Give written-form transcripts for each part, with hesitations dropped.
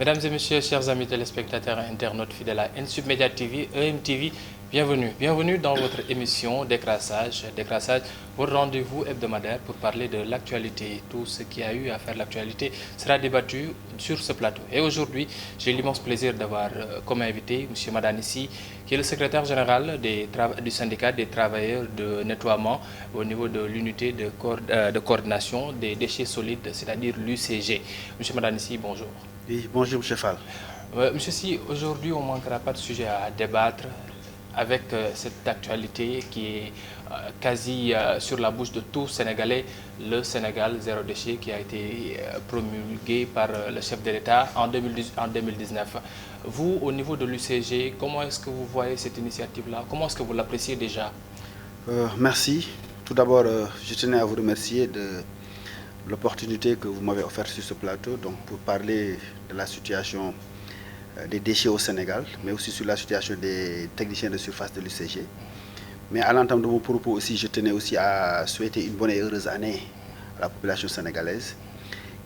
Mesdames et messieurs, chers amis téléspectateurs et internautes fidèles à Nsub Media TV, EMTV, bienvenue. Bienvenue dans votre émission Décrassage. Décrassage, votre rendez-vous hebdomadaire pour parler de l'actualité. Tout ce qui a eu à faire l'actualité sera débattu sur ce plateau. Et aujourd'hui, j'ai l'immense plaisir d'avoir comme invité M. Madanissi, qui est le secrétaire général du syndicat des travailleurs de nettoiement au niveau de l'unité de coordination des déchets solides, c'est-à-dire l'UCG. M. Madanissi, bonjour. Oui, bonjour M. Fall. Monsieur Si, aujourd'hui on ne manquera pas de sujet à débattre avec cette actualité qui est quasi sur la bouche de tout Sénégalais, le Sénégal zéro déchet qui a été promulgué par le chef de l'État en 2019. Vous, au niveau de l'UCG, comment est-ce que vous voyez cette initiative-là? Comment est-ce que vous l'appréciez déjà? Merci. Tout d'abord, je tenais à vous remercier de l'opportunité que vous m'avez offerte sur ce plateau pour parler de la situation des déchets au Sénégal, mais aussi sur la situation des techniciens de surface de l'UCG. Mais à l'entame de mon propos aussi, je tenais aussi à souhaiter une bonne et heureuse année à la population sénégalaise,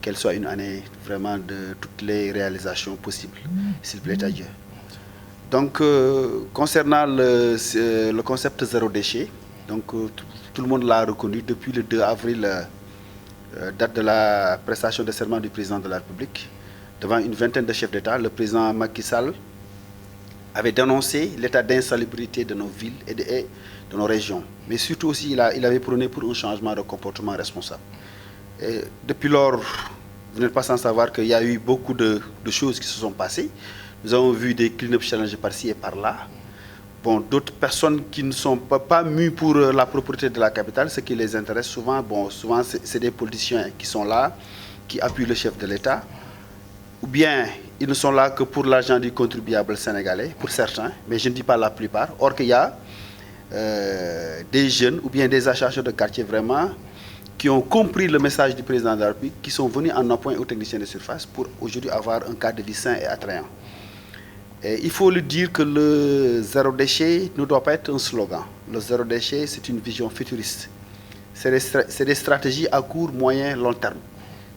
qu'elle soit une année vraiment de toutes les réalisations possibles, s'il plaît à Dieu. Donc, concernant le concept zéro déchet, donc, tout le monde l'a reconnu depuis le 2 avril, date de la prestation de serment du président de la République. Devant une vingtaine de chefs d'État, le président Macky Sall avait dénoncé l'état d'insalubrité de nos villes et de nos régions. Mais surtout aussi, il avait prôné pour un changement de comportement responsable. Et depuis lors, vous n'êtes pas sans savoir qu'il y a eu beaucoup de choses qui se sont passées. Nous avons vu des clean-up challenges par-ci et par-là. Bon, d'autres personnes qui ne sont pas mues pour la propriété de la capitale, ce qui les intéresse souvent, souvent c'est des politiciens qui sont là, qui appuient le chef de l'État, ou bien ils ne sont là que pour l'argent du contribuable sénégalais, pour certains, mais je ne dis pas la plupart. Or qu'il y a des jeunes ou bien des associations de quartier vraiment qui ont compris le message du président de la République, qui sont venus en appoint aux techniciens de surface pour aujourd'hui avoir un cadre de vie sain et attrayant. Et il faut le dire que le zéro déchet ne doit pas être un slogan. Le zéro déchet, c'est une vision futuriste. C'est des stratégies à court, moyen, long terme.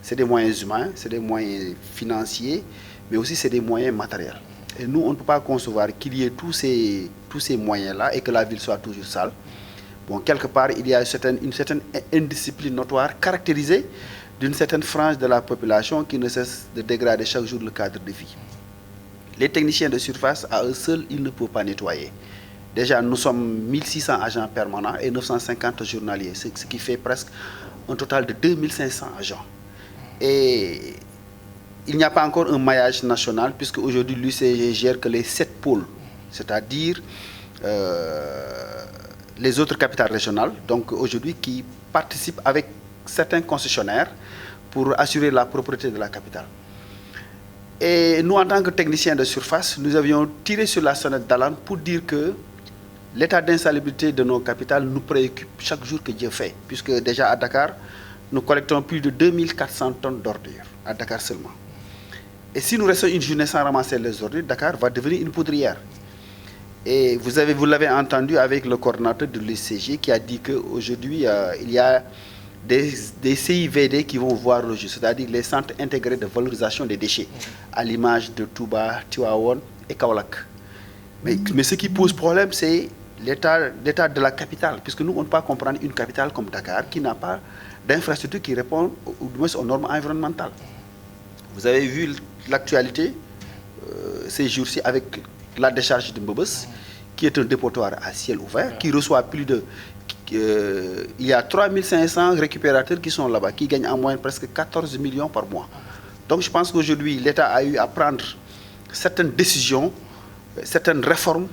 C'est des moyens humains, c'est des moyens financiers, mais aussi c'est des moyens matériels. Et nous, on ne peut pas concevoir qu'il y ait tous ces moyens-là et que la ville soit toujours sale. Bon, quelque part, il y a une certaine indiscipline notoire caractérisée d'une certaine frange de la population qui ne cesse de dégrader chaque jour le cadre de vie. Les techniciens de surface, à eux seuls, ils ne peuvent pas nettoyer. Déjà, nous sommes 1600 agents permanents et 950 journaliers, ce qui fait presque un total de 2500 agents. Et il n'y a pas encore un maillage national, puisque aujourd'hui, l'UCG gère que les 7 pôles, c'est-à-dire les autres capitales régionales, donc aujourd'hui, qui participent avec certains concessionnaires pour assurer la propriété de la capitale. Et nous, en tant que techniciens de surface, nous avions tiré sur la sonnette d'alarme pour dire que l'état d'insalubrité de nos capitales nous préoccupe chaque jour que Dieu fait, puisque déjà à Dakar, nous collectons plus de 2400 tonnes d'ordures, à Dakar seulement. Et si nous restons une journée sans ramasser les ordures, Dakar va devenir une poudrière. Et vous l'avez entendu avec le coordinateur de l'UCG qui a dit qu'aujourd'hui, il y a des CIVD qui vont voir le jour, c'est-à-dire les centres intégrés de valorisation des déchets, à l'image de Touba, Tivaouane et Kaolack. Mais ce qui pose problème, c'est l'état de la capitale, puisque nous, on ne peut pas comprendre une capitale comme Dakar qui n'a pas d'infrastructures qui répondent aux normes environnementales. Vous avez vu l'actualité ces jours-ci avec la décharge de Mbobes, qui est un dépotoir à ciel ouvert, qui reçoit plus de... il y a 3500 récupérateurs qui sont là-bas, qui gagnent en moyenne presque 14 millions par mois. Donc je pense qu'aujourd'hui, l'État a eu à prendre certaines décisions, certaines réformes,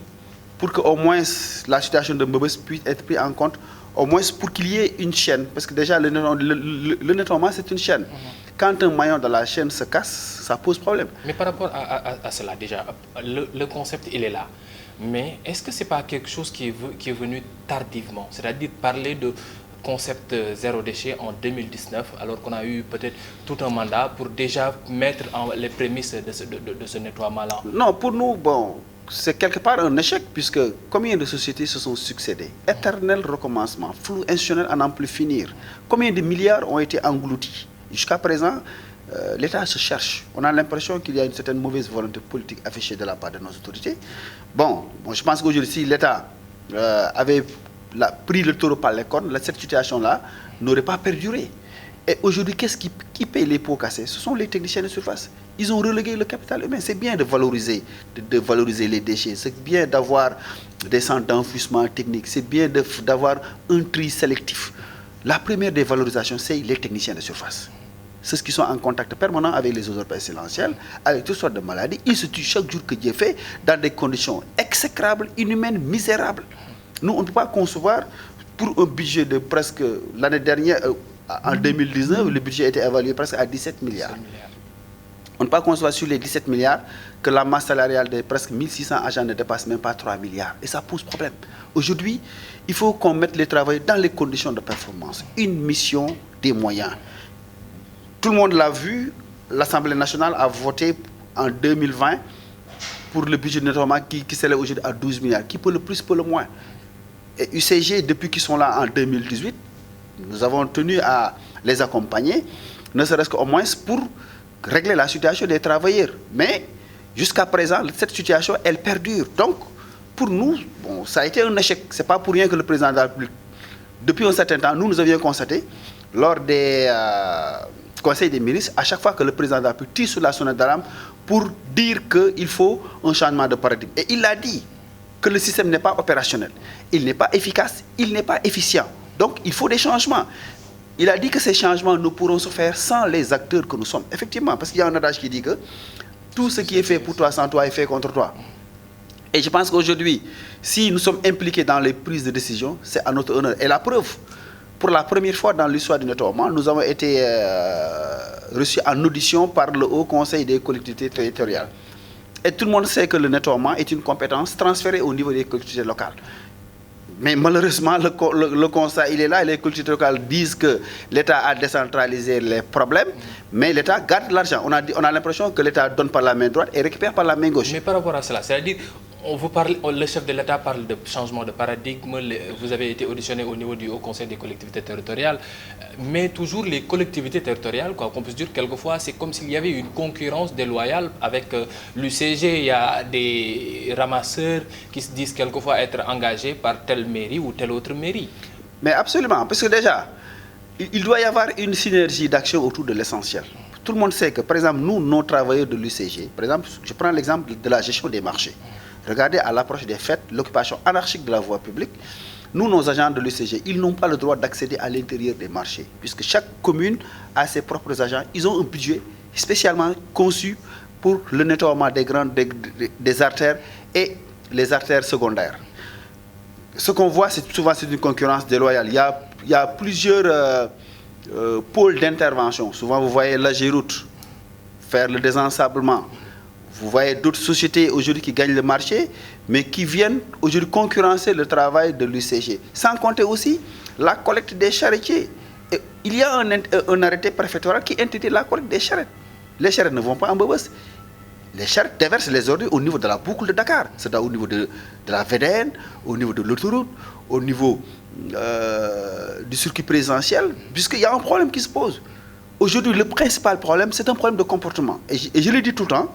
pour qu'au moins la situation de Mbobes puisse être prise en compte, au moins pour qu'il y ait une chaîne, parce que déjà le nettoiement c'est une chaîne. Quand un maillon de la chaîne se casse, ça pose problème. Mais par rapport à cela, déjà, le concept il est là. Mais est-ce que ce n'est pas quelque chose qui est venu tardivement? C'est-à-dire parler de concept zéro déchet en 2019, alors qu'on a eu peut-être tout un mandat pour déjà mettre les prémices de ce nettoiement-là? Non, pour nous, bon, c'est quelque part un échec, puisque combien de sociétés se sont succédées? Éternel recommencement, flou institutionnel à n'en plus finir. Combien de milliards ont été engloutis? Jusqu'à présent, l'État se cherche. On a l'impression qu'il y a une certaine mauvaise volonté politique affichée de la part de nos autorités. Bon je pense qu'aujourd'hui, si l'État avait pris le taureau par les cornes, cette situation-là n'aurait pas perduré. Et aujourd'hui, qu'est-ce qui paye les pots cassés? Ce sont les techniciens de surface. Ils ont relégué le capital humain. C'est bien de valoriser les déchets. C'est bien d'avoir des centres d'enfouissement technique. C'est bien d'avoir un tri sélectif. La première des valorisations, c'est les techniciens de surface. C'est ceux qui sont en contact permanent avec les odeurs pestilentielles, avec toutes sortes de maladies. Ils se tuent chaque jour que Dieu fait dans des conditions exécrables, inhumaines, misérables. Nous, on ne peut pas concevoir pour un budget de presque l'année dernière, en 2019, le budget était évalué presque à 17 milliards. On ne peut pas concevoir sur les 17 milliards que la masse salariale de presque 1600 agents ne dépasse même pas 3 milliards. Et ça pose problème. Aujourd'hui, il faut qu'on mette les travailleurs dans les conditions de performance. Une mission, des moyens. Tout le monde l'a vu, l'Assemblée nationale a voté en 2020 pour le budget de nettoiement qui s'élève aujourd'hui à 12 milliards. Qui peut le plus, peut le moins. Et UCG, depuis qu'ils sont là en 2018, nous avons tenu à les accompagner, ne serait-ce qu'au moins pour régler la situation des travailleurs. Mais jusqu'à présent, cette situation, elle perdure. Donc, pour nous, bon, ça a été un échec. Ce n'est pas pour rien que le président de la République, depuis un certain temps, nous avions constaté, lors des conseils des ministres, à chaque fois que le président de la République tire sur la sonnette d'alarme pour dire qu'il faut un changement de paradigme. Et il a dit que le système n'est pas opérationnel, il n'est pas efficace, il n'est pas efficient. Donc, il faut des changements. Il a dit que ces changements ne pourront se faire sans les acteurs que nous sommes. Effectivement, parce qu'il y a un adage qui dit que tout ce qui est fait pour toi sans toi est fait contre toi. Et je pense qu'aujourd'hui, si nous sommes impliqués dans les prises de décision, c'est à notre honneur. Et la preuve, pour la première fois dans l'histoire du nettoiement, nous avons été reçus en audition par le Haut Conseil des collectivités territoriales. Et tout le monde sait que le nettoiement est une compétence transférée au niveau des collectivités locales. Mais malheureusement, le constat, il est là, et les collectivités locales disent que l'État a décentralisé les problèmes, mais l'État garde l'argent. On a l'impression que l'État donne par la main droite et récupère par la main gauche. Mais par rapport à cela, c'est-à-dire, le chef de l'État parle de changement de paradigme, vous avez été auditionné au niveau du Haut Conseil des collectivités territoriales, mais toujours les collectivités territoriales, quoi qu'on puisse dire, quelquefois, c'est comme s'il y avait une concurrence déloyale avec l'UCG. Il y a des ramasseurs qui se disent quelquefois être engagés par telle mairie ou telle autre mairie. Mais absolument, parce que déjà, il doit y avoir une synergie d'action autour de l'essentiel. Tout le monde sait que, par exemple, nous, nos travailleurs de l'UCG, par exemple, je prends l'exemple de la gestion des marchés. Regardez, à l'approche des fêtes, l'occupation anarchique de la voie publique, nous, nos agents de l'UCG, ils n'ont pas le droit d'accéder à l'intérieur des marchés, puisque chaque commune a ses propres agents. Ils ont un budget spécialement conçu pour le nettoiement des artères et les artères secondaires. Ce qu'on voit, c'est souvent une concurrence déloyale. Il y a plusieurs pôles d'intervention. Souvent, vous voyez l'AGEROUTE faire le désensablement. Vous voyez d'autres sociétés aujourd'hui qui gagnent le marché, mais qui viennent aujourd'hui concurrencer le travail de l'UCG. Sans compter aussi la collecte des charretiers. Et il y a un arrêté préfectoral qui interdit la collecte des charrettes. Les charrettes ne vont pas en Bobos. Les charrettes déversent les ordures au niveau de la boucle de Dakar. C'est au niveau de la VDN, au niveau de l'autoroute, au niveau du circuit présidentiel, puisqu'il y a un problème qui se pose. Aujourd'hui, le principal problème, c'est un problème de comportement. Et je le dis tout le temps,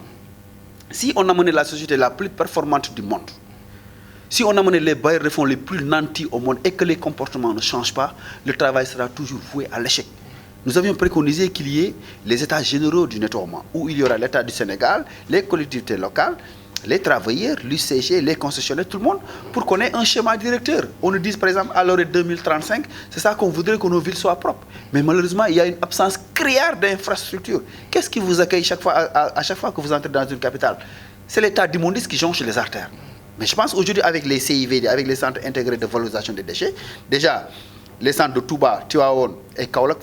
si on amenait la société la plus performante du monde, si on amenait les bailleurs de fonds les plus nantis au monde et que les comportements ne changent pas, le travail sera toujours voué à l'échec. Nous avions préconisé qu'il y ait les états généraux du nettoiement, où il y aura l'État du Sénégal, les collectivités locales, les travailleurs, l'UCG, les concessionnaires, tout le monde, pour qu'on ait un schéma directeur. On nous dit par exemple à l'heure 2035, c'est ça qu'on voudrait que nos villes soient propres. Mais malheureusement, il y a une absence criarde d'infrastructures. Qu'est-ce qui vous accueille à chaque fois que vous entrez dans une capitale? C'est l'état d'immondice qui jonche les artères. Mais je pense aujourd'hui avec les CIVD, avec les centres intégrés de valorisation des déchets, déjà les centres de Touba, Tivaouane et Kaolack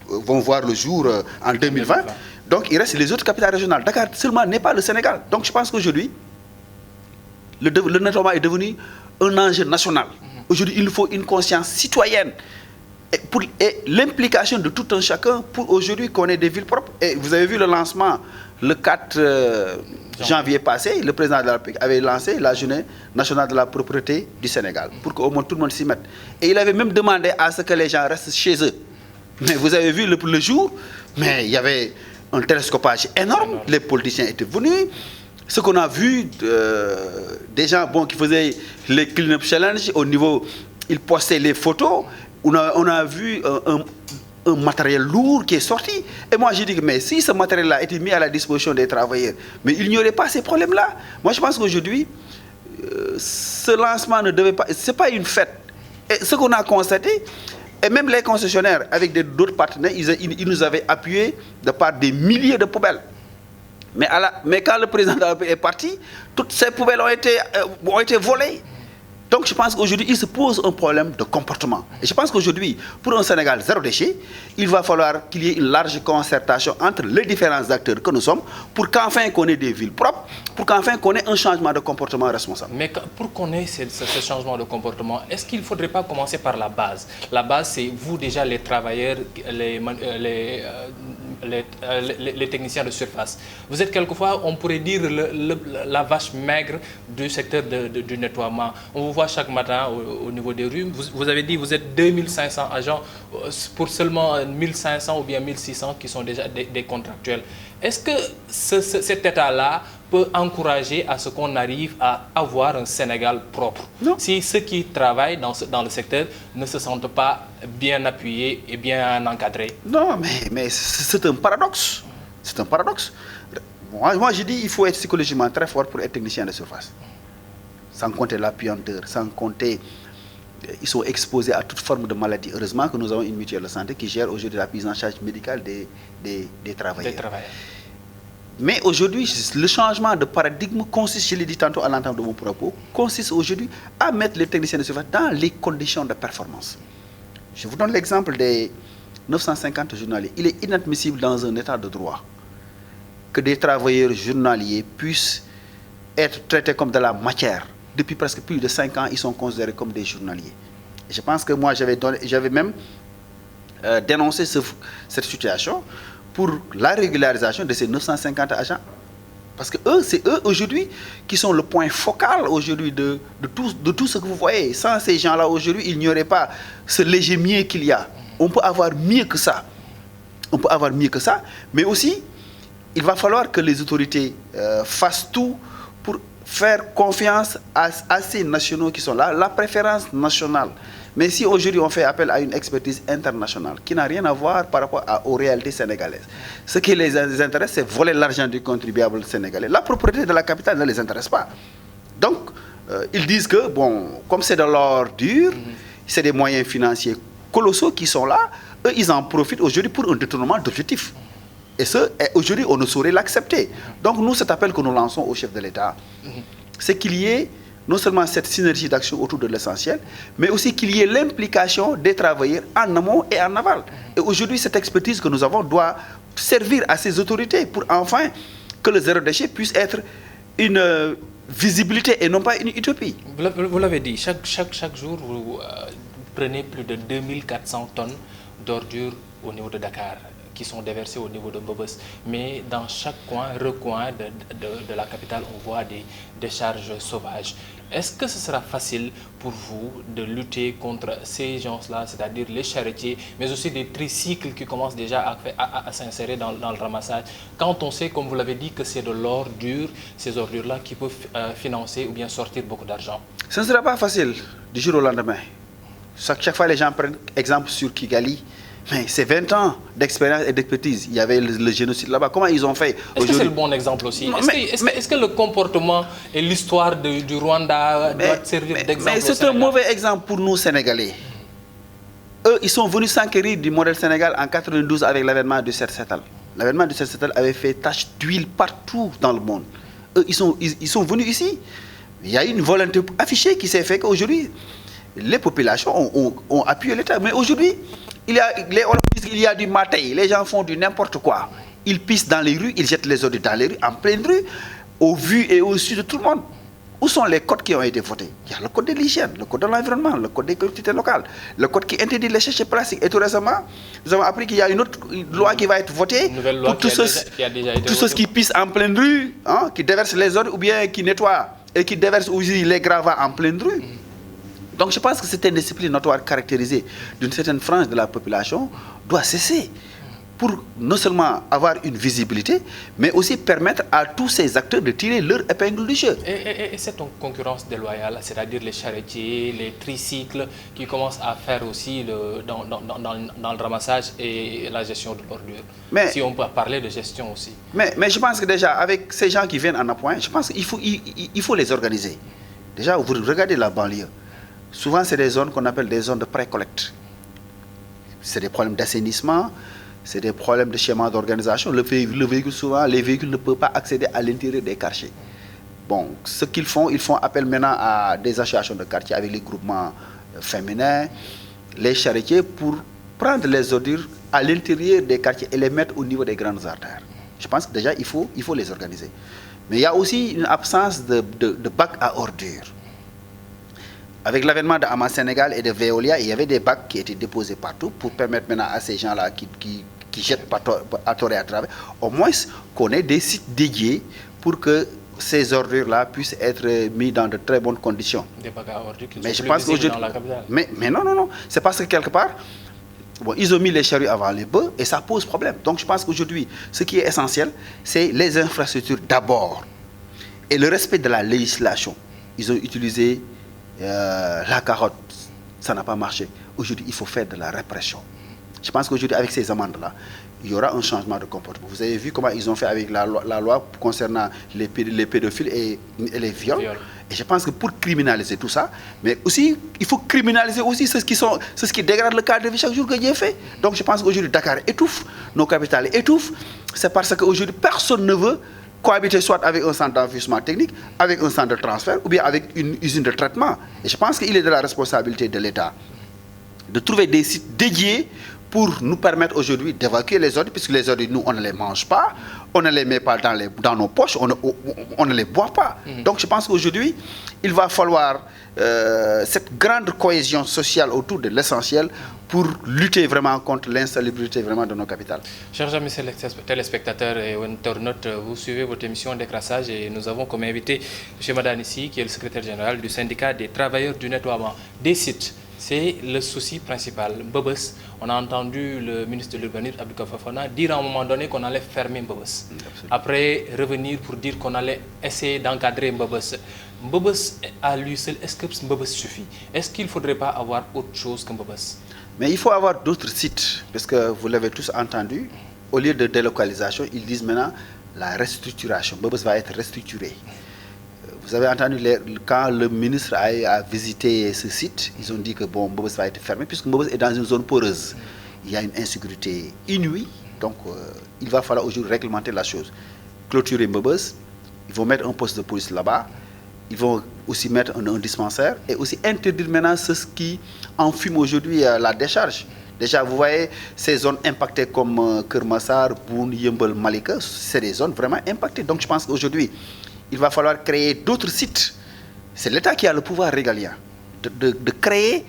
vont voir le jour en 2020. Donc, il reste les autres capitales régionales. Dakar seulement n'est pas le Sénégal. Donc, je pense qu'aujourd'hui, le nettoiement est devenu un enjeu national. Aujourd'hui, il nous faut une conscience citoyenne et l'implication de tout un chacun pour aujourd'hui qu'on ait des villes propres. Et vous avez vu le lancement, le 4 janvier passé, le président de la République avait lancé la journée nationale de la propreté du Sénégal pour qu'au moins tout le monde s'y mette. Et il avait même demandé à ce que les gens restent chez eux. Mais vous avez vu le jour, mais il y avait un télescopage énorme. Les politiciens étaient venus. Ce qu'on a vu, des gens qui faisaient les clean-up challenge au niveau, ils postaient les photos. On a vu un matériel lourd qui est sorti. Et moi, j'ai dit que mais si ce matériel-là était mis à la disposition des travailleurs, mais il n'y aurait pas ces problèmes-là. Moi, je pense qu'aujourd'hui, ce lancement ne devait pas... Ce n'est pas une fête. Et ce qu'on a constaté, et même les concessionnaires, avec d'autres partenaires, ils nous avaient appuyés de par des milliers de poubelles. Mais quand le président de la République est parti, toutes ces poubelles ont été volées. Donc je pense qu'aujourd'hui, il se pose un problème de comportement. Et je pense qu'aujourd'hui, pour un Sénégal zéro déchet, il va falloir qu'il y ait une large concertation entre les différents acteurs que nous sommes pour qu'enfin qu'on ait des villes propres, pour qu'enfin qu'on ait un changement de comportement responsable. Mais pour qu'on ait ce changement de comportement, est-ce qu'il ne faudrait pas commencer par la base? La base, c'est vous déjà, les travailleurs, les techniciens de surface. Vous êtes quelquefois, on pourrait dire, la vache maigre du secteur du nettoiement. On vous voit chaque matin au niveau des rues. Vous avez dit que vous êtes 2500 agents pour seulement 1500 ou bien 1600 qui sont déjà des contractuels. Est-ce que cet état-là peut encourager à ce qu'on arrive à avoir un Sénégal propre? Non. Si ceux qui travaillent dans le secteur ne se sentent pas bien appuyés et bien encadrés? Non, mais c'est un paradoxe. C'est un paradoxe. Moi, je dis qu'il faut être psychologiquement très fort pour être technicien de surface. Sans compter la puanteur, sans compter... Ils sont exposés à toute forme de maladie. Heureusement que nous avons une mutuelle de santé qui gère aujourd'hui la prise en charge médicale des travailleurs. Mais aujourd'hui, le changement de paradigme consiste, je l'ai dit tantôt à l'entente de mon propos, consiste aujourd'hui à mettre les techniciens de surface dans les conditions de performance. Je vous donne l'exemple des 950 journaliers. Il est inadmissible dans un état de droit que des travailleurs journaliers puissent être traités comme de la matière. Depuis presque plus de 5 ans, ils sont considérés comme des journaliers. Et je pense que moi, j'avais même dénoncé cette situation pour la régularisation de ces 950 agents. Parce que c'est eux aujourd'hui qui sont le point focal aujourd'hui de tout ce que vous voyez. Sans ces gens-là aujourd'hui, il n'y aurait pas ce léger mieux qu'il y a. On peut avoir mieux que ça. On peut avoir mieux que ça. Mais aussi, il va falloir que les autorités fassent tout pour faire confiance à ces nationaux qui sont là, la préférence nationale. Mais si aujourd'hui on fait appel à une expertise internationale qui n'a rien à voir par rapport aux réalités sénégalaises, ce qui les intéresse, c'est voler l'argent du contribuable sénégalais. La propriété de la capitale ne les intéresse pas. Donc, ils disent que, bon, comme c'est de l'or dur, c'est des moyens financiers colossaux qui sont là, eux, ils en profitent aujourd'hui pour un détournement d'objectifs. Et aujourd'hui, on ne saurait l'accepter. Donc, nous, cet appel que nous lançons au chef de l'État, c'est qu'il y ait non seulement cette synergie d'action autour de l'essentiel, mais aussi qu'il y ait l'implication des travailleurs en amont et en aval. Et aujourd'hui, cette expertise que nous avons doit servir à ces autorités pour enfin que le zéro déchet puisse être une visibilité et non pas une utopie. Vous l'avez dit, chaque jour, vous prenez plus de 2400 tonnes d'ordures au niveau de Dakar, qui sont déversés au niveau de Bobos. Mais dans chaque recoin de la capitale, on voit des décharges sauvages. Est-ce que ce sera facile pour vous de lutter contre ces gens-là, c'est-à-dire les charretiers, mais aussi des tricycles qui commencent déjà à s'insérer dans le ramassage, quand on sait, comme vous l'avez dit, que c'est de l'or dur, ces ordures-là qui peuvent financer ou bien sortir beaucoup d'argent? Ce ne sera pas facile du jour au lendemain. Chaque fois, les gens prennent exemple sur Kigali. Mais c'est 20 ans d'expérience et d'expertise. Il y avait le génocide là-bas. Comment ils ont fait? Est-ce que c'est le bon exemple aussi? Est-ce que le comportement et l'histoire du Rwanda doivent servir d'exemple? Mais c'est un mauvais exemple pour nous, Sénégalais. Eux, ils sont venus s'enquérir du modèle Sénégal en 92 avec l'avènement du Set-Setal. L'avènement du Set-Setal avait fait tache d'huile partout dans le monde. Eux, ils sont venus ici. Il y a une volonté affichée qui s'est fait qu'aujourd'hui, les populations ont appuyé l'État. Mais aujourd'hui, il y a du maté, les gens font du n'importe quoi. Ils pissent dans les rues, ils jettent les ordures dans les rues, en pleine rue, au vu et au su de tout le monde. Où sont les codes qui ont été votés? Il y a le code de l'hygiène, le code de l'environnement, le code des collectivités locales, le code qui interdit les déchets plastiques. Et tout récemment, nous avons appris qu'il y a une autre loi qui va être votée pour tous ceux qui pissent en pleine rue, hein, qui déversent les ordures ou bien qui nettoient et qui déversent aussi les gravats en pleine rue. Donc je pense que cette indiscipline notoire caractérisée d'une certaine frange de la population doit cesser. pour non seulement avoir une visibilité, mais aussi permettre à tous ces acteurs de tirer leur épingle du jeu. Et cette concurrence déloyale, c'est-à-dire les charretiers, les tricycles, qui commencent à faire aussi dans le ramassage et la gestion de l'ordure. Si on peut parler de gestion aussi. Mais je pense que déjà, avec ces gens qui viennent en appoint, je pense qu'il faut les organiser. Déjà, vous regardez la banlieue. Souvent, c'est des zones qu'on appelle des zones de pré-collecte. C'est des problèmes d'assainissement, c'est des problèmes de schéma d'organisation. Le véhicule, souvent, les véhicules ne peuvent pas accéder à l'intérieur des quartiers. Bon, ce qu'ils font appel maintenant à des associations de quartier avec les groupements féminins, les charretiers, pour prendre les ordures à l'intérieur des quartiers et les mettre au niveau des grandes artères. Je pense que déjà, il faut les organiser. Mais il y a aussi une absence de bacs à ordures. Avec l'avènement d'Ama Sénégal et de Veolia, il y avait des bacs qui étaient déposés partout pour permettre maintenant à ces gens-là qui jettent à tort et à travers, au moins qu'on ait des sites dédiés pour que ces ordures-là puissent être mis dans de très bonnes conditions. Des bacs à ordures qui mais sont je pense plus dans la capitale. Mais non. C'est parce que quelque part, bon, ils ont mis les charrues avant les bœufs et ça pose problème. Donc je pense qu'aujourd'hui, ce qui est essentiel, c'est les infrastructures d'abord et le respect de la législation. Ils ont utilisé la carotte, ça n'a pas marché. Aujourd'hui, il faut faire de la répression. Je pense qu'aujourd'hui, avec ces amendes-là, il y aura un changement de comportement. Vous avez vu comment ils ont fait avec la loi concernant les pédophiles et les viols. Et je pense que pour criminaliser tout ça, mais aussi, il faut criminaliser aussi ceux qui dégradent le cadre de vie chaque jour que Dieu fait. Donc je pense qu'aujourd'hui, Dakar étouffe, nos capitales étouffent. C'est parce qu'aujourd'hui, personne ne veut cohabiter soit avec un centre d'enfouissement technique, avec un centre de transfert, ou bien avec une usine de traitement. Et je pense qu'il est de la responsabilité de l'État de trouver des sites dédiés pour nous permettre aujourd'hui d'évacuer les ordures, puisque les ordures, nous, on ne les mange pas, on ne les met pas dans nos poches, on ne les boit pas. Donc je pense qu'aujourd'hui, il va falloir cette grande cohésion sociale autour de l'essentiel pour lutter vraiment contre l'insalubrité vraiment de nos capitales. Chers amis téléspectateurs et internautes, vous suivez votre émission Décrassage et nous avons comme invité M. Madane ici, qui est le secrétaire général du syndicat des travailleurs du nettoiement des sites. C'est le souci principal. Mbebes, on a entendu le ministre de l'Urbanisme, Abdou Fofana, dire à un moment donné qu'on allait fermer Mbebes. Après, revenir pour dire qu'on allait essayer d'encadrer Mbebes. Mbebes, à lui seul, est-ce que Mbebes suffit? Est-ce qu'il ne faudrait pas avoir autre chose que Mbebes? Mais il faut avoir d'autres sites, parce que vous l'avez tous entendu, au lieu de délocalisation, ils disent maintenant la restructuration. Mbebes va être restructuré. Vous avez entendu, quand le ministre a visité ce site, ils ont dit que bon, Mbebes va être fermé, puisque Mbebes est dans une zone poreuse. Il y a une insécurité inouïe, donc il va falloir aujourd'hui réglementer la chose. Clôturer Mbebes, ils vont mettre un poste de police là-bas, ils vont aussi mettre un dispensaire et aussi interdire maintenant ceux qui enfument aujourd'hui la décharge. Déjà, vous voyez, ces zones impactées comme Kermassar, Boun, Yembel, Malika, c'est des zones vraiment impactées. Donc je pense qu'aujourd'hui, il va falloir créer d'autres sites. C'est l'État qui a le pouvoir régalien de créer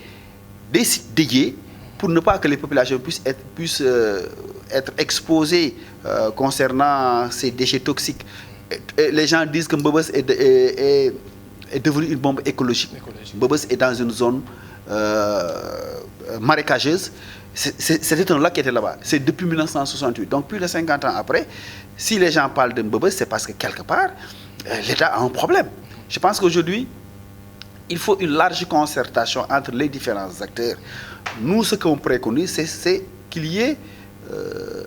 des sites dédiés pour ne pas que les populations puissent être exposées concernant ces déchets toxiques. Et les gens disent que Mbebes est devenu une bombe écologique. Mbebes est dans une zone marécageuse. C'était un lac qui était là-bas. C'est depuis 1968. Donc plus de 50 ans après, si les gens parlent de Mbebes, c'est parce que quelque part, l'État a un problème. Je pense qu'aujourd'hui, il faut une large concertation entre les différents acteurs. Nous, ce qu'on préconise, c'est qu'il y ait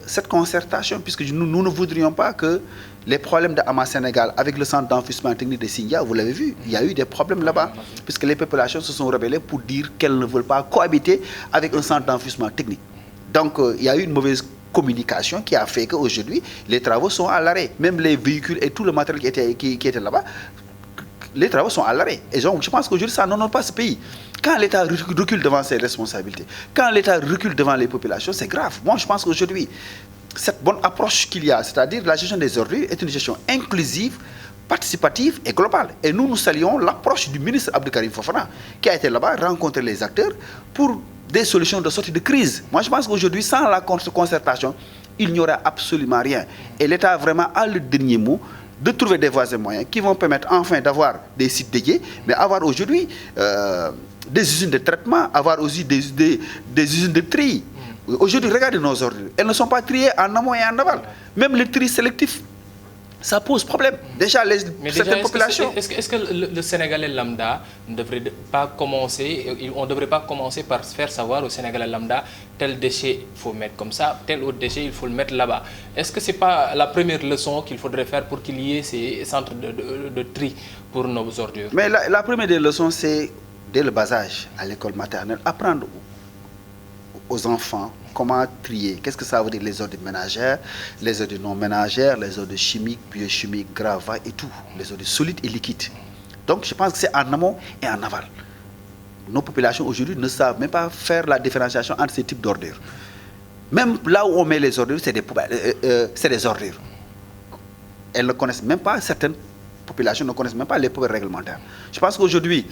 cette concertation, puisque nous ne voudrions pas que les problèmes d'Ama Sénégal avec le centre d'enfouissement technique de Sindia, vous l'avez vu, il y a eu des problèmes là-bas, puisque les populations se sont rebellées pour dire qu'elles ne veulent pas cohabiter avec un centre d'enfouissement technique. Donc, il y a eu une mauvaise communication qui a fait qu'aujourd'hui, les travaux sont à l'arrêt. Même les véhicules et tout le matériel qui était là-bas, les travaux sont à l'arrêt. Et donc, je pense qu'aujourd'hui, ça n'honore pas ce pays. Quand l'État recule devant ses responsabilités, quand l'État recule devant les populations, c'est grave. Moi, je pense qu'aujourd'hui, cette bonne approche qu'il y a, c'est-à-dire la gestion des ordures, est une gestion inclusive, participative et globale. Et nous saluons l'approche du ministre Abdou Karim Fofana, qui a été là-bas rencontrer les acteurs pour des solutions de sortie de crise. Moi, je pense qu'aujourd'hui, sans la concertation, il n'y aura absolument rien. Et l'État vraiment a le dernier mot de trouver des voies et moyens qui vont permettre enfin d'avoir des sites dédiés, mais avoir aujourd'hui des usines de traitement, avoir aussi des usines de tri. Aujourd'hui, regardez nos ordures. Elles ne sont pas triées en amont et en aval. Même le tri sélectif, ça pose problème. Déjà, certaines populations... Est-ce que le Sénégalais lambda ne devrait pas commencer, on ne devrait pas commencer par faire savoir au Sénégalais lambda tel déchet il faut mettre comme ça, tel autre déchet il faut le mettre là-bas. Est-ce que ce n'est pas la première leçon qu'il faudrait faire pour qu'il y ait ces centres de tri pour nos ordures? Mais la première des leçons, c'est dès le bas âge, à l'école maternelle, apprendre aux enfants comment trier. Qu'est-ce que ça veut dire les ordures ménagères, les ordures non ménagères, les ordures chimiques, biochimiques, gravats et tout, les ordures solides et liquides. Donc je pense que c'est en amont et en aval. Nos populations aujourd'hui ne savent même pas faire la différenciation entre ces types d'ordures. Même là où on met les ordures, c'est des ordures. Elles ne connaissent même pas, certaines populations ne connaissent même pas les poubelles réglementaires. Je pense qu'aujourd'hui,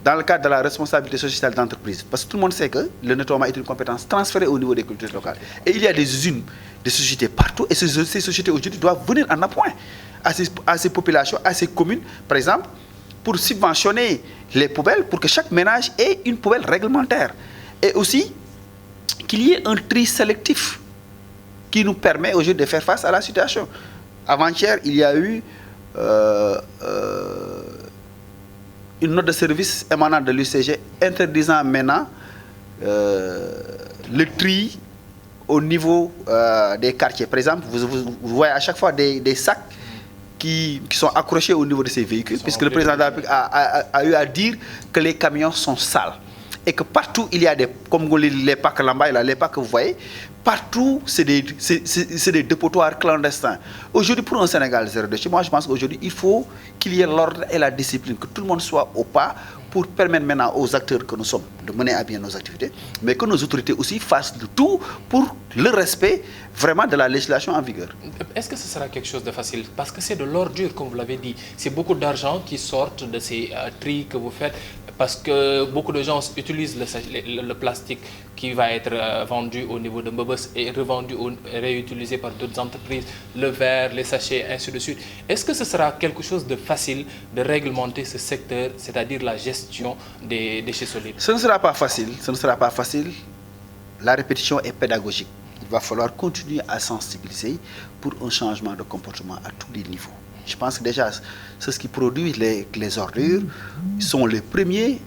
dans le cadre de la responsabilité sociale d'entreprise, parce que tout le monde sait que le nettoiement est une compétence transférée au niveau des cultures locales. Et il y a des usines, des sociétés partout, et ces sociétés aujourd'hui doivent venir en appoint à ces populations, à ces communes, par exemple, pour subventionner les poubelles, pour que chaque ménage ait une poubelle réglementaire. Et aussi, qu'il y ait un tri sélectif qui nous permet aujourd'hui de faire face à la situation. Avant-hier, il y a eu... une note de service émanant de l'UCG interdisant maintenant le tri au niveau des quartiers. Par exemple, vous voyez à chaque fois des sacs qui sont accrochés au niveau de ces véhicules, puisque le président de la République a eu à dire que les camions sont sales. Et que partout, il y a des, comme les packs là-bas, les packs que vous voyez, partout, c'est des dépotoirs clandestins. Aujourd'hui, pour un Sénégal zéro déchet, moi je pense qu'aujourd'hui, il faut qu'il y ait l'ordre et la discipline, que tout le monde soit au pas pour permettre maintenant aux acteurs que nous sommes de mener à bien nos activités, mais que nos autorités aussi fassent le tout pour le respect vraiment de la législation en vigueur. Est-ce que ce sera quelque chose de facile? Parce que c'est de l'ordure, comme vous l'avez dit. C'est beaucoup d'argent qui sortent de ces tris que vous faites, parce que beaucoup de gens utilisent le plastique qui va être vendu au niveau de Mbebes et revendu et réutilisé par d'autres entreprises, le verre, les sachets, ainsi de suite. Est-ce que ce sera quelque chose de facile de réglementer ce secteur, c'est-à-dire la gestion des déchets solides? Ce ne sera pas facile, ce ne sera pas facile. La répétition est pédagogique. Il va falloir continuer à sensibiliser pour un changement de comportement à tous les niveaux. Je pense que déjà, ceux qui produisent les ordures sont les premiers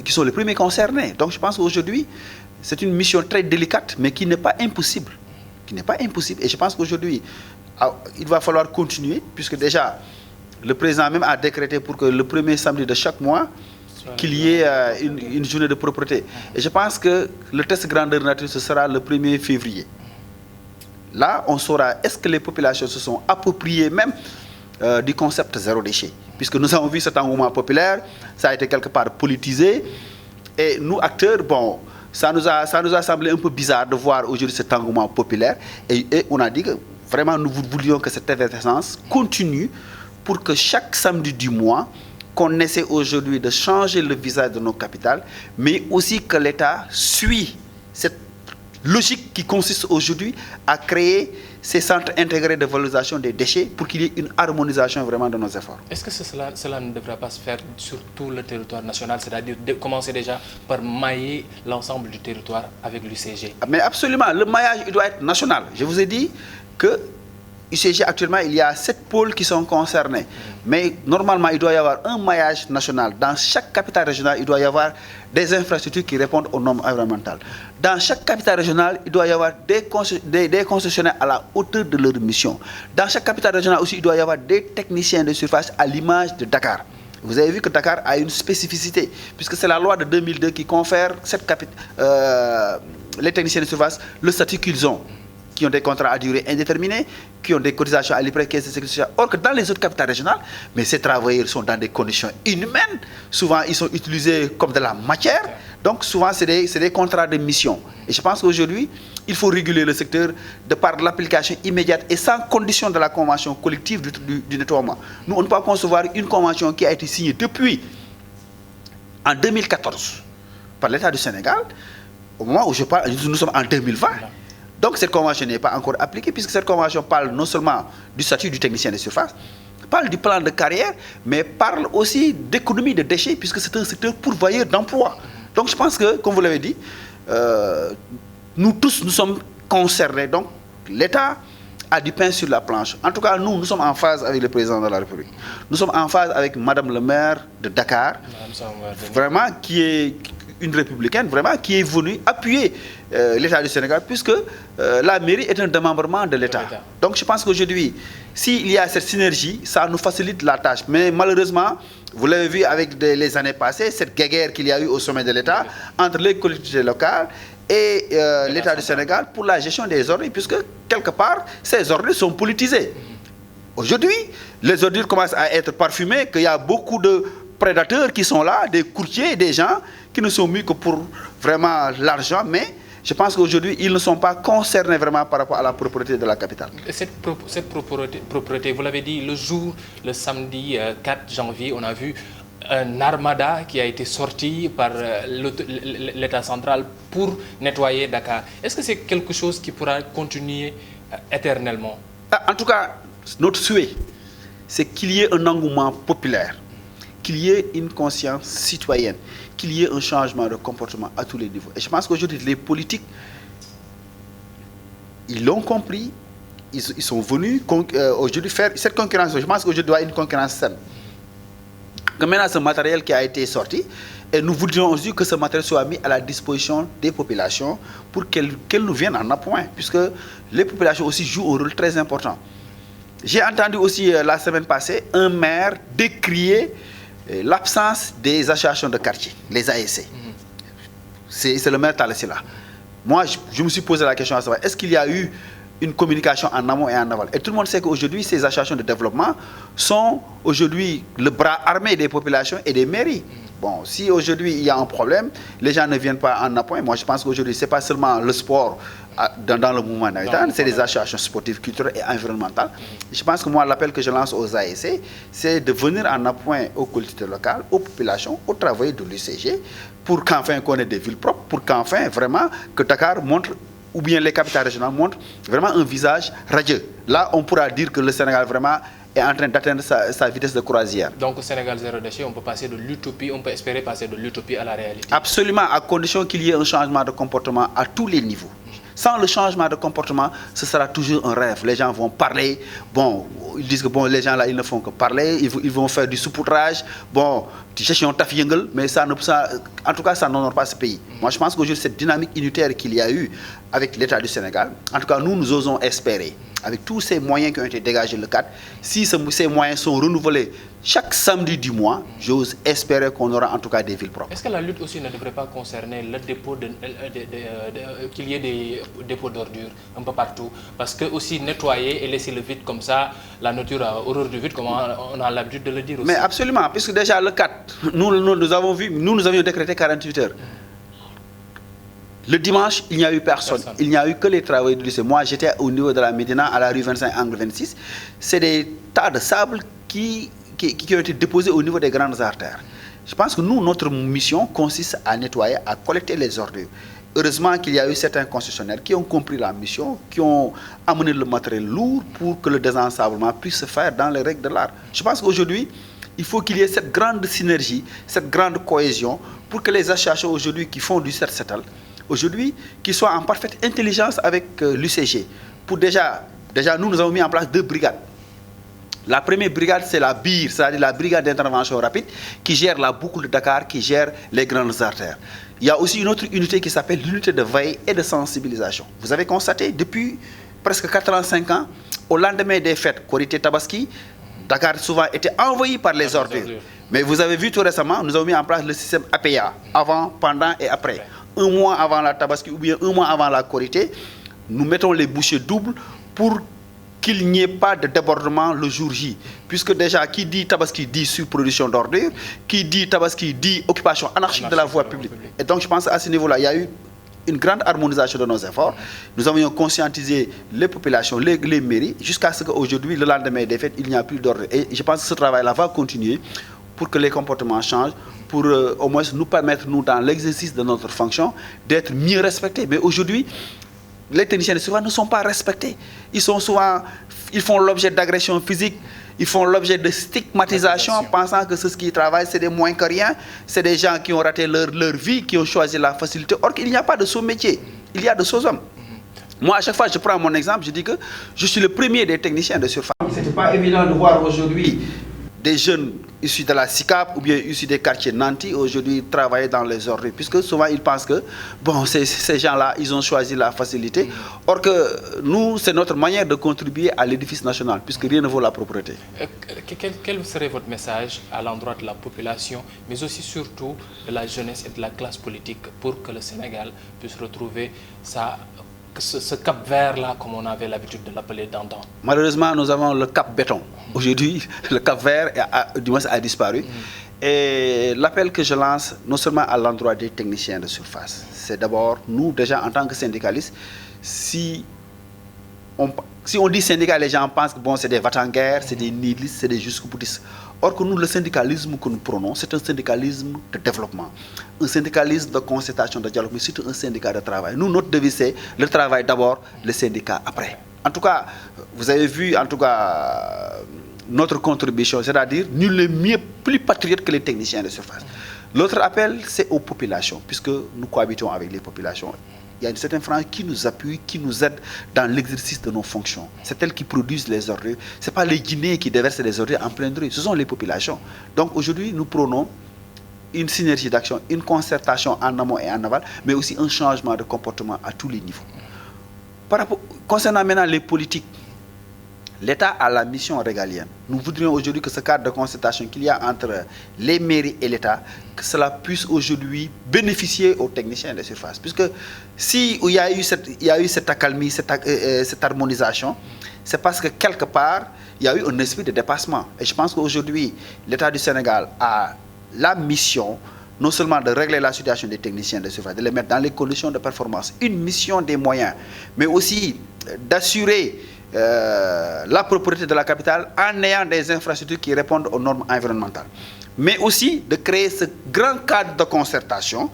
qui sont les premiers concernés. Donc je pense qu'aujourd'hui, c'est une mission très délicate, mais qui n'est pas impossible. Et je pense qu'aujourd'hui, il va falloir continuer, puisque déjà, le président même a décrété pour que le premier samedi de chaque mois, qu'il y ait une journée de propreté. Et je pense que le test grandeur nature, ce sera le 1er février. Là, on saura est-ce que les populations se sont appropriées même du concept zéro déchet. Puisque nous avons vu cet engouement populaire, ça a été quelque part politisé. Et nous, acteurs, bon, ça nous a semblé un peu bizarre de voir aujourd'hui cet engouement populaire. Et on a dit que vraiment nous voulions que cette effervescence continue pour que chaque samedi du mois, qu'on essaie aujourd'hui de changer le visage de nos capitales, mais aussi que l'État suit cette logique qui consiste aujourd'hui à créer ces centres intégrés de valorisation des déchets pour qu'il y ait une harmonisation vraiment de nos efforts. Est-ce que cela ne devra pas se faire sur tout le territoire national, c'est-à-dire commencer déjà par mailler l'ensemble du territoire avec l'UCG? Mais absolument, le maillage il doit être national. Je vous ai dit que UCG actuellement, il y a 7 pôles qui sont concernés. Mais normalement, il doit y avoir un maillage national. Dans chaque capitale régionale, il doit y avoir des infrastructures qui répondent aux normes environnementales. Dans chaque capitale régionale, il doit y avoir des concessionnaires à la hauteur de leur mission. Dans chaque capitale régionale aussi, il doit y avoir des techniciens de surface à l'image de Dakar. Vous avez vu que Dakar a une spécificité, puisque c'est la loi de 2002 qui confère les techniciens de surface le statut qu'ils ont, qui ont des contrats à durée indéterminée, qui ont des cotisations à l'IPRES, caisse de sécurité sociale. Or que dans les autres capitales régionales, mais ces travailleurs sont dans des conditions inhumaines. Souvent, ils sont utilisés comme de la matière. Donc, souvent, c'est des contrats de mission. Et je pense qu'aujourd'hui, il faut réguler le secteur de par l'application immédiate et sans condition de la convention collective du nettoiement. Nous, on ne peut pas concevoir une convention qui a été signée depuis en 2014 par l'État du Sénégal. Au moment où je parle, nous sommes en 2020. Donc cette convention n'est pas encore appliquée, puisque cette convention parle non seulement du statut du technicien de surface, parle du plan de carrière, mais parle aussi d'économie de déchets, puisque c'est un secteur pourvoyeur d'emploi. Donc je pense que, comme vous l'avez dit, nous tous, nous sommes concernés. Donc, l'État a du pain sur la planche. En tout cas, nous sommes en phase avec le président de la République. Nous sommes en phase avec Madame le maire de Dakar, vraiment qui est une républicaine, vraiment qui est venue appuyer l'État du Sénégal, puisque la mairie est un démembrement de l'État. Donc je pense qu'aujourd'hui, s'il y a cette synergie, ça nous facilite la tâche. Mais malheureusement, vous l'avez vu avec les années passées, cette guerre qu'il y a eu au sommet de l'État entre les collectivités locales et l'État du Sénégal pour la gestion des ordures, puisque quelque part, ces ordures sont politisées. Aujourd'hui, les ordures commencent à être parfumées, qu'il y a beaucoup de prédateurs qui sont là, des courtiers, des gens qui ne sont mis que pour vraiment l'argent, mais je pense qu'aujourd'hui, ils ne sont pas concernés vraiment par rapport à la propriété de la capitale. Et cette propriété, vous l'avez dit, le samedi 4 janvier, on a vu un armada qui a été sorti par l'État central pour nettoyer Dakar. Est-ce que c'est quelque chose qui pourra continuer éternellement? En tout cas, notre souhait, c'est qu'il y ait un engouement populaire, qu'il y ait une conscience citoyenne, qu'il y ait un changement de comportement à tous les niveaux. Et je pense qu'aujourd'hui, les politiques, ils l'ont compris, ils sont venus aujourd'hui faire cette concurrence. Je pense qu'aujourd'hui, il doit y avoir une concurrence saine. Que maintenant, ce matériel qui a été sorti, et nous voudrions aussi que ce matériel soit mis à la disposition des populations pour qu'elles nous viennent en appoint, puisque les populations aussi jouent un rôle très important. J'ai entendu aussi la semaine passée un maire décrier l'absence des associations de quartier, les ASC. C'est le maire Thalesila. Moi, je me suis posé la question à savoir, est-ce qu'il y a eu une communication en amont et en aval? Et tout le monde sait qu'aujourd'hui, ces associations de développement sont aujourd'hui le bras armé des populations et des mairies. Bon, si aujourd'hui il y a un problème, les gens ne viennent pas en appoint. Moi, je pense qu'aujourd'hui, ce n'est pas seulement le sport dans le mouvement navétane, c'est des associations sportives, culturelles et environnementales. Je pense que moi, l'appel que je lance aux ASC, c'est de venir en appoint aux collectivités locales, aux populations, aux travailleurs de l'UCG, pour qu'enfin qu'on ait des villes propres, pour qu'enfin vraiment que Dakar montre, ou bien les capitales régionales montrent vraiment un visage radieux. Là, on pourra dire que le Sénégal vraiment est en train d'atteindre sa vitesse de croisière. Donc au Sénégal zéro déchet, on peut passer de l'utopie, on peut espérer passer de l'utopie à la réalité. Absolument, à condition qu'il y ait un changement de comportement à tous les niveaux. Sans le changement de comportement, ce sera toujours un rêve. Les gens vont parler, bon, ils disent que bon, les gens là, ils ne font que parler, ils vont faire du saupoudrage, bon, mais ça, en tout cas, ça n'honore pas ce pays. Moi, je pense qu'aujourd'hui, cette dynamique unitaire qu'il y a eu avec l'État du Sénégal, en tout cas, nous osons espérer, avec tous ces moyens qui ont été dégagés le 4, si ces moyens sont renouvelés chaque samedi du mois, j'ose espérer qu'on aura en tout cas des villes propres. Est-ce que la lutte aussi ne devrait pas concerner le dépôt qu'il y ait des dépôts d'ordures un peu partout? Parce que aussi nettoyer et laisser le vide comme ça, la nature a horreur du vide, comme on a l'habitude de le dire aussi. Mais absolument, puisque déjà le 4, nous avions décrété 48 heures. Le dimanche, il n'y a eu personne. Il n'y a eu que les travailleurs du lycée. Moi, j'étais au niveau de la Médina, à la rue 25, angle 26. C'est des tas de sable qui ont été déposés au niveau des grandes artères. Je pense que nous, notre mission consiste à nettoyer, à collecter les ordures. Heureusement qu'il y a eu certains concessionnaires qui ont compris la mission, qui ont amené le matériel lourd pour que le désensablement puisse se faire dans les règles de l'art. Je pense qu'aujourd'hui, il faut qu'il y ait cette grande synergie, cette grande cohésion pour que les associations aujourd'hui qui font du CERCETAL, aujourd'hui, qu'ils soient en parfaite intelligence avec l'UCG. Pour déjà, nous avons mis en place 2 brigades. La première brigade, c'est la BIR, c'est-à-dire la brigade d'intervention rapide, qui gère la boucle de Dakar, qui gère les grandes artères. Il y a aussi une autre unité qui s'appelle l'unité de veille et de sensibilisation. Vous avez constaté, depuis presque 85 ans, au lendemain des fêtes, Korité Tabaski, Dakar souvent était envahi par les ordures. Mais vous avez vu tout récemment, nous avons mis en place le système APA, avant, pendant et après. Un mois avant la Tabaski ou bien un mois avant la Korité, nous mettons les bouchées doubles pour qu'il n'y ait pas de débordement le jour J. Puisque déjà, qui dit Tabaski dit surproduction d'ordures, qui dit Tabaski dit occupation anarchique de la voie publique. Et donc je pense qu'à ce niveau-là, il y a eu une grande harmonisation de nos efforts. Nous avions conscientisé les populations, les mairies, jusqu'à ce qu'aujourd'hui, le lendemain des fêtes, il n'y a plus d'ordre. Et je pense que ce travail-là va continuer pour que les comportements changent, pour au moins nous permettre, nous, dans l'exercice de notre fonction, d'être mieux respectés. Mais aujourd'hui, les techniciens de surveillance ne sont pas respectés. Ils font l'objet d'agressions physiques, ils font l'objet de stigmatisation, pensant que ceux qui travaillent, c'est des moins que rien, c'est des gens qui ont raté leur vie, qui ont choisi la facilité. Or qu'il n'y a pas de sous-métier, il y a de sous-hommes. Moi, à chaque fois, je prends mon exemple, je dis que je suis le premier des techniciens de surface. Ce n'était pas évident de voir aujourd'hui des jeunes issus de la SICAP ou bien issus des quartiers nantis aujourd'hui travailler dans les ordures, puisque souvent ils pensent que bon, ces gens-là, ils ont choisi la facilité. Or que nous, c'est notre manière de contribuer à l'édifice national, puisque rien ne vaut la propreté. Quel serait votre message à l'endroit de la population, mais aussi surtout de la jeunesse et de la classe politique pour que le Sénégal puisse retrouver ce cap vert-là, comme on avait l'habitude de l'appeler d'antan? Malheureusement, nous avons le cap béton. Aujourd'hui, le cap vert a disparu. Et l'appel que je lance, non seulement à l'endroit des techniciens de surface, c'est d'abord, nous, déjà, en tant que syndicalistes, si on dit syndicat, les gens pensent que bon, c'est des va-t-en-guerre, c'est des nihilistes, c'est des jusqu'au-boutistes. Or que nous, le syndicalisme que nous prenons, c'est un syndicalisme de développement, un syndicalisme de concertation, de dialogue, mais surtout un syndicat de travail. Nous, notre devise, c'est le travail d'abord, le syndicat après. En tout cas, vous avez vu, en tout cas, notre contribution, c'est-à-dire nul n'est mieux, plus patriote que les techniciens de surface. L'autre appel, c'est aux populations, puisque nous cohabitons avec les populations. Il y a une certaine frange qui nous appuie, qui nous aide dans l'exercice de nos fonctions. C'est elles qui produisent les ordures. Ce n'est pas les Guinéens qui déversent les ordures en pleine rue, ce sont les populations. Donc aujourd'hui, nous prônons une synergie d'action, une concertation en amont et en aval, mais aussi un changement de comportement à tous les niveaux. Concernant maintenant les politiques, l'État a la mission régalienne. Nous voudrions aujourd'hui que ce cadre de concertation qu'il y a entre les mairies et l'État, que cela puisse aujourd'hui bénéficier aux techniciens de surface. Puisque si il y a eu cette accalmie, cette harmonisation, c'est parce que quelque part, il y a eu un esprit de dépassement. Et je pense qu'aujourd'hui, l'État du Sénégal a la mission non seulement de régler la situation des techniciens de surface, de les mettre dans les conditions de performance, une mission des moyens, mais aussi d'assurer la propriété de la capitale en ayant des infrastructures qui répondent aux normes environnementales. Mais aussi de créer ce grand cadre de concertation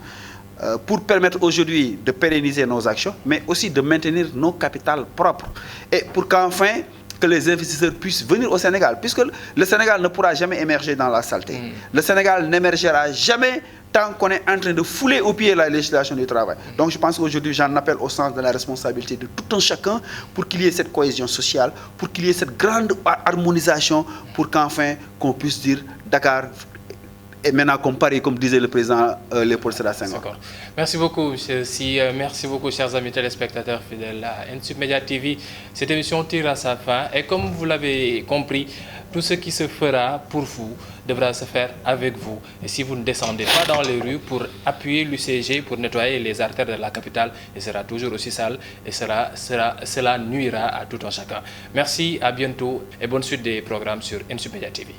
pour permettre aujourd'hui de pérenniser nos actions, mais aussi de maintenir nos capitales propres. Et pour qu'enfin, que les investisseurs puissent venir au Sénégal, puisque le Sénégal ne pourra jamais émerger dans la saleté. Le Sénégal n'émergera jamais tant qu'on est en train de fouler au pied la législation du travail. Donc je pense qu'aujourd'hui, j'en appelle au sens de la responsabilité de tout un chacun pour qu'il y ait cette cohésion sociale, pour qu'il y ait cette grande harmonisation, pour qu'enfin, qu'on puisse dire Dakar et maintenant comparé, comme disait le président Léopold Sédar Senghor. Merci beaucoup, merci beaucoup, chers amis téléspectateurs fidèles à N-Sub Média TV. Cette émission tire à sa fin et comme vous l'avez compris, tout ce qui se fera pour vous devra se faire avec vous. Et si vous ne descendez pas dans les rues pour appuyer l'UCG, pour nettoyer les artères de la capitale, il sera toujours aussi sale et cela nuira à tout un chacun. Merci, à bientôt et bonne suite des programmes sur N-Sub Média TV.